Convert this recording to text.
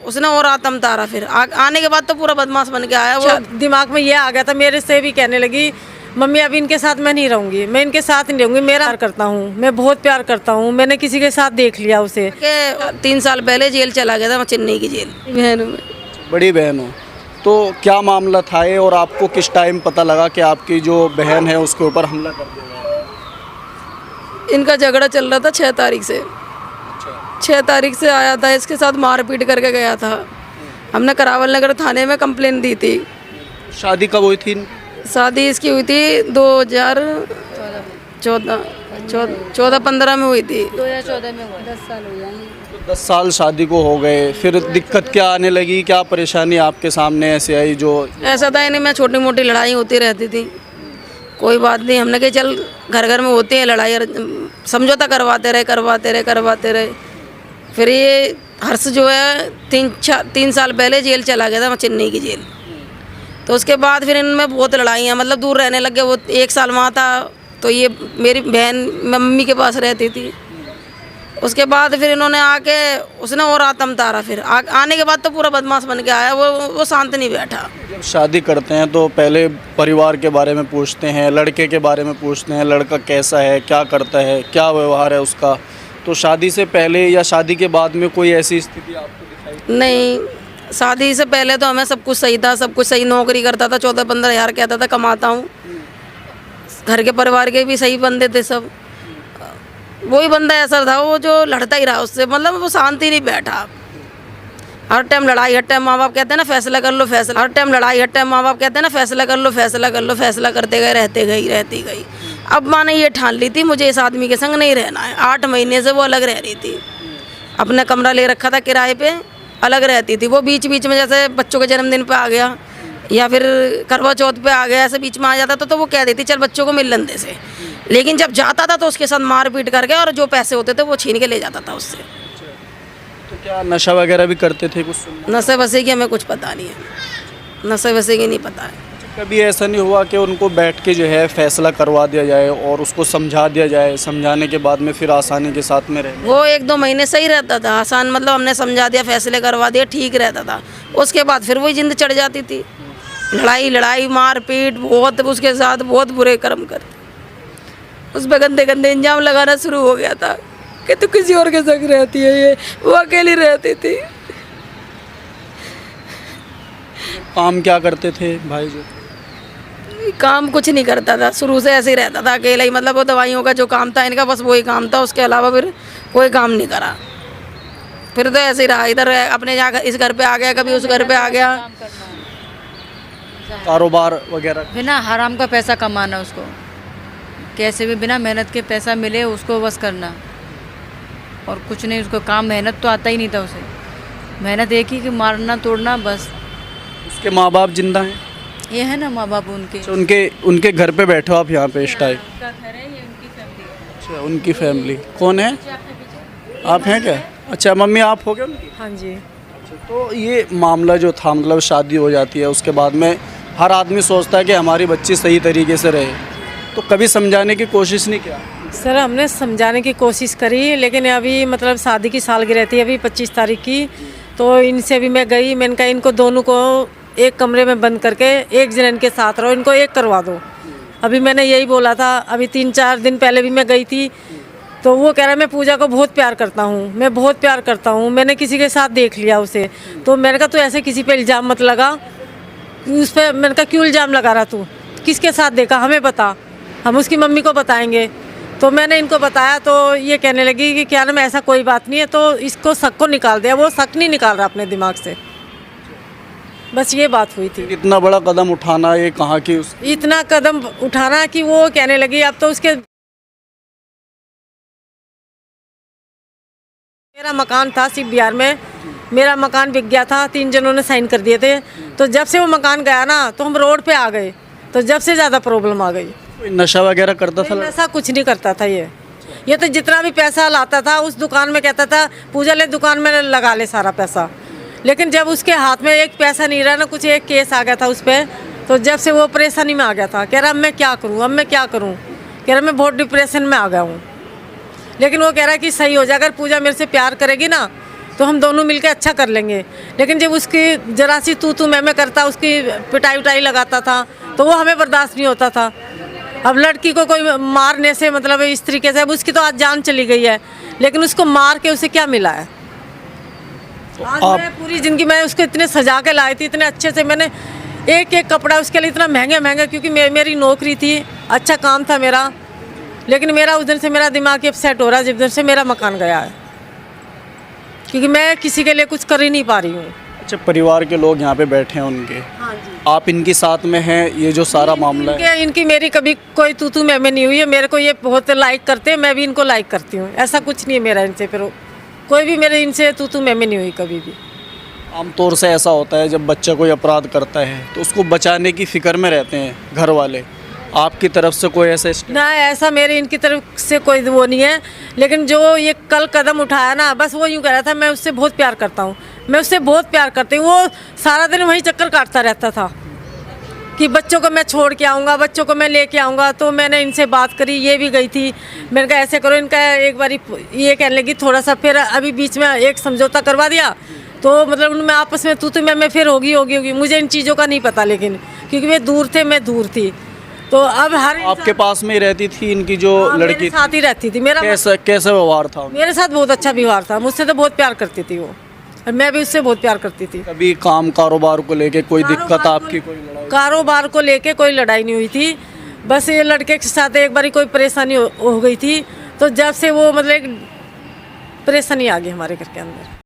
उसने और आतम तारा। फिर आने के बाद तो पूरा बदमाश बन के आया वो। दिमाग में ये आ गया था, मेरे से भी कहने लगी मम्मी अभी इनके साथ मैं नहीं रहूंगी, मैं इनके साथ नहीं रहूंगी, मेरा प्यार करता हूँ, मैं बहुत प्यार करता हूँ, मैंने किसी के साथ देख लिया उसे। 3 साल पहले जेल चला गया था, चेन्नई की जेल। बहन में बड़ी बहन हो, तो क्या मामला था ये और आपको किस टाइम पता लगा कि आपकी जो बहन है उसके ऊपर हमला कर दिया गया? इनका झगड़ा चल रहा था 6 तारीख से। 6 तारीख से आया था, इसके साथ मारपीट करके गया था। हमने करावल नगर थाने में कंप्लेन दी थी। शादी कब हुई थी? शादी इसकी हुई थी 2014-15 में हुई थी। 2014 में हुआ, 10 साल हो जाएंगे। 10 साल शादी को हो गए, फिर दिक्कत क्या आने लगी, क्या परेशानी आपके सामने ऐसे आई जो? ऐसा था इन्हें मैं छोटी मोटी लड़ाई होती रहती थी, कोई बात नहीं, हमने कहा चल घर घर में होती है लड़ाई, समझौता करवाते रहे। फिर ये हर्ष जो है 3 साल पहले जेल चला गया था, चेन्नई की जेल। तो उसके बाद फिर इनमें बहुत लड़ाइयाँ, मतलब दूर रहने लग गए। वो 1 साल वहाँ था, तो ये मेरी बहन मम्मी के पास रहती थी। उसके बाद फिर इन्होंने आके उसने और आतम तारा। फिर आने के बाद तो पूरा बदमाश बन के आया वो शांत नहीं बैठा। जब शादी करते हैं तो पहले परिवार के बारे में पूछते हैं, लड़के के बारे में पूछते हैं, लड़का कैसा है, क्या करता है, क्या व्यवहार है उसका। तो शादी से पहले या शादी के बाद में कोई ऐसी स्थिति आपको दिखाई? नहीं, शादी से पहले तो हमें सब कुछ सही था, सब कुछ सही, नौकरी करता था, 14-15 हज़ार कहता था कमाता हूँ। घर के परिवार के भी सही बंदे थे सब। वही बंदा ऐसा था वो जो लड़ता ही रहा उससे, मतलब वो शांति नहीं बैठा। हर टाइम लड़ाई, हर टाइम माँ बाप कहते हैं ना फैसला कर लो, फैसला, हर टाइम लड़ाई, हर टाइम माँ बाप कहते हैं ना फैसला कर लो, फैसला करते गए, रहती गई। अब माँ ने ये ठान ली थी मुझे इस आदमी के संग नहीं रहना है। 8 महीने से वो अलग रह रही थी, अपना कमरा ले रखा था किराए पे, अलग रहती थी। वो बीच बीच में जैसे बच्चों के जन्मदिन पे आ गया या फिर करवा चौथ पे आ गया, ऐसे बीच में आ जाता था तो वो कह देती चल बच्चों को मिलन दे से। लेकिन जब जाता था तो उसके साथ मारपीट करके और जो पैसे होते थे वो छीन के ले जाता था उससे। तो क्या नशा वगैरह भी करते थे कुछ? नशे वशे की हमें कुछ पता नहीं है, नशे वशे की नहीं पता है। कभी ऐसा नहीं हुआ कि उनको बैठ के जो है फैसला करवा दिया जाए और उसको समझा दिया जाए, समझाने के बाद में फिर आसानी के साथ में रहे? वो 1-2 महीने सही रहता था, आसान, मतलब हमने समझा दिया, फैसले करवा दिया, ठीक रहता था। उसके बाद फिर वही जिंद चढ़ जाती थी, लड़ाई मारपीट, बहुत उसके साथ बहुत बुरे कर्म करते। उस पर गंदे इल्जाम लगाना शुरू हो गया था कि तू किसी और के संग रहती है, ये वो अकेली रहती थी। काम क्या करते थे भाई जो? काम कुछ नहीं करता था, शुरू से ऐसे ही रहता था अकेला ही, मतलब वो दवाइयों का जो काम था इनका बस वही काम था, उसके अलावा फिर कोई काम नहीं करा। फिर तो ऐसे ही रहा, इधर अपने यहाँ इस घर पे आ गया, कभी उस घर पे आ गया। कारोबार वगैरह? बिना हराम का पैसा कमाना उसको, कैसे भी बिना मेहनत के पैसा मिले उसको बस करना, और कुछ नहीं। उसको काम मेहनत तो आता ही नहीं था उसे, मेहनत एक ही कि मारना तोड़ना बस। उसके माँ बाप जिंदा हैं? ये है ना माँ बाप उनके। अच्छा, उनके घर पे बैठे हो आप यहाँ पे इस टाइम? उनका घर है, ये उनकी फैमिली है। अच्छा, उनकी फैमिली कौन है? आप हैं क्या? अच्छा, मम्मी आप हो गए उनकी? हाँ जी। अच्छा, तो ये मामला जो था, मतलब शादी हो जाती है उसके बाद में हर आदमी सोचता है कि हमारी बच्ची सही तरीके से रहे, तो कभी समझाने की कोशिश नहीं किया? सर हमने समझाने की कोशिश करी, लेकिन अभी मतलब शादी की सालगिरह थी अभी 25 तारीख की, तो इनसे भी मैं गई, मैंने कहा इनको दोनों को एक कमरे में बंद करके एक जन के साथ रहो, इनको एक करवा दो। अभी मैंने यही बोला था, अभी 3-4 दिन पहले भी मैं गई थी, तो वो कह रहा है मैं पूजा को बहुत प्यार करता हूँ, मैं बहुत प्यार करता हूँ, मैंने किसी के साथ देख लिया उसे। तो मैंने कहा तू ऐसे किसी पे इल्ज़ाम मत लगा, उस पर मैंने कहा क्यों इल्ज़ाम लगा रहा तू, किसके साथ देखा हमें बता, हम उसकी मम्मी को बताएंगे। तो मैंने इनको बताया तो ये कहने लगी कि क्या नाम ऐसा कोई बात नहीं है, तो इसको शक को निकाल दिया। वो शक नहीं निकाल रहा अपने दिमाग से, बस ये बात हुई थी। इतना बड़ा कदम उठाना ये कहाँ की इतना कदम उठाना कि वो कहने लगी अब तो उसके, मेरा मकान था सिर्फ बिहार में, मेरा मकान बिक गया था, 3 जनों ने साइन कर दिए थे। तो जब से वो मकान गया ना तो हम रोड पे आ गए, तो जब से ज़्यादा प्रॉब्लम आ गई। नशा वगैरह करता था? नशा कुछ नहीं करता था ये तो जितना भी पैसा लाता था उस दुकान में कहता था पूजा ले दुकान में लगा ले सारा पैसा। लेकिन जब उसके हाथ में एक पैसा नहीं रहा ना, कुछ एक केस आ गया था उस पर, तो जब से वो परेशानी में आ गया था, कह रहा अब मैं क्या करूँ, कह रहा मैं बहुत डिप्रेशन में आ गया हूँ। लेकिन वो कह रहा है कि सही हो जाए, अगर पूजा मेरे से प्यार करेगी ना तो हम दोनों मिलकर अच्छा कर लेंगे। लेकिन जब उसकी जरा सी तू मैं करता, उसकी पिटाई उटाई लगाता था, तो वो हमें बर्दाश्त नहीं होता था। अब लड़की को कोई मारने से मतलब इस तरीके से, अब उसकी तो आज जान चली गई है, लेकिन उसको मार के उसे क्या मिला है? आज मैं पूरी ज़िंदगी मैं उसको इतने सजा के लाई थी, इतने अच्छे से मैंने एक एक कपड़ा उसके लिए इतना महंगा, क्योंकि मेरी नौकरी थी, अच्छा काम था मेरा। लेकिन मेरा उस दिन से मेरा दिमाग अपसेट हो रहा है, जिस दिन से मेरा मकान गया है, क्योंकि मैं किसी के लिए कुछ कर ही नहीं पा रही हूँ। अच्छा, परिवार के लोग यहाँ पे बैठे हैं उनके, हाँ जी। आप इनके साथ में हैं, ये जो सारा मामला है? इनकी मेरी कभी कोई तू मैं नहीं हुई है। मेरे को ये बहुत लाइक करते हैं, मैं भी इनको लाइक करती हूँ। ऐसा कुछ नहीं है मेरा इनसे, फिर कोई भी मेरे इनसे तू मैं नहीं हुई कभी भी। आमतौर से ऐसा होता है जब बच्चा कोई अपराध करता है तो उसको बचाने की फिक्र में रहते हैं घर वाले, आपकी तरफ से कोई ऐसा ना, ऐसा मेरे इनकी तरफ से कोई वो नहीं है। लेकिन जो ये कल कदम उठाया ना, बस वो यूँ कह रहा था मैं उससे बहुत प्यार करता हूँ, मैं उससे बहुत प्यार करती हूँ। वो सारा दिन वहीं चक्कर काटता रहता था कि बच्चों को मैं छोड़ के आऊँगा, बच्चों को मैं लेके आऊँगा। तो मैंने इनसे बात करी, ये भी गई थी, मैंने कहा ऐसे करो। इनका एक बारी ये कहने लगी थोड़ा सा, फिर अभी बीच में एक समझौता करवा दिया, तो मतलब उनमें आपस में तू मैं फिर होगी। मुझे इन चीज़ों का नहीं पता, लेकिन क्योंकि वे दूर थे, मैं दूर थी, तो अब हर आपके पास में ही रहती थी इनकी जो लड़की? मेरे साथ ही रहती थी। मेरा कैसा व्यवहार था उनका? मेरे साथ बहुत अच्छा व्यवहार था, मुझसे तो बहुत प्यार करती थी वो, और मैं भी उससे बहुत प्यार करती थी। कभी काम कारोबार को लेके कोई दिक्कत आपकी? कोई लड़ाई? कारोबार को लेके कोई लड़ाई नहीं हुई थी, बस ये लड़के के साथ एक बारी कोई परेशानी हो गई थी, तो जब से वो मतलब एक परेशानी आ गई हमारे घर के अंदर।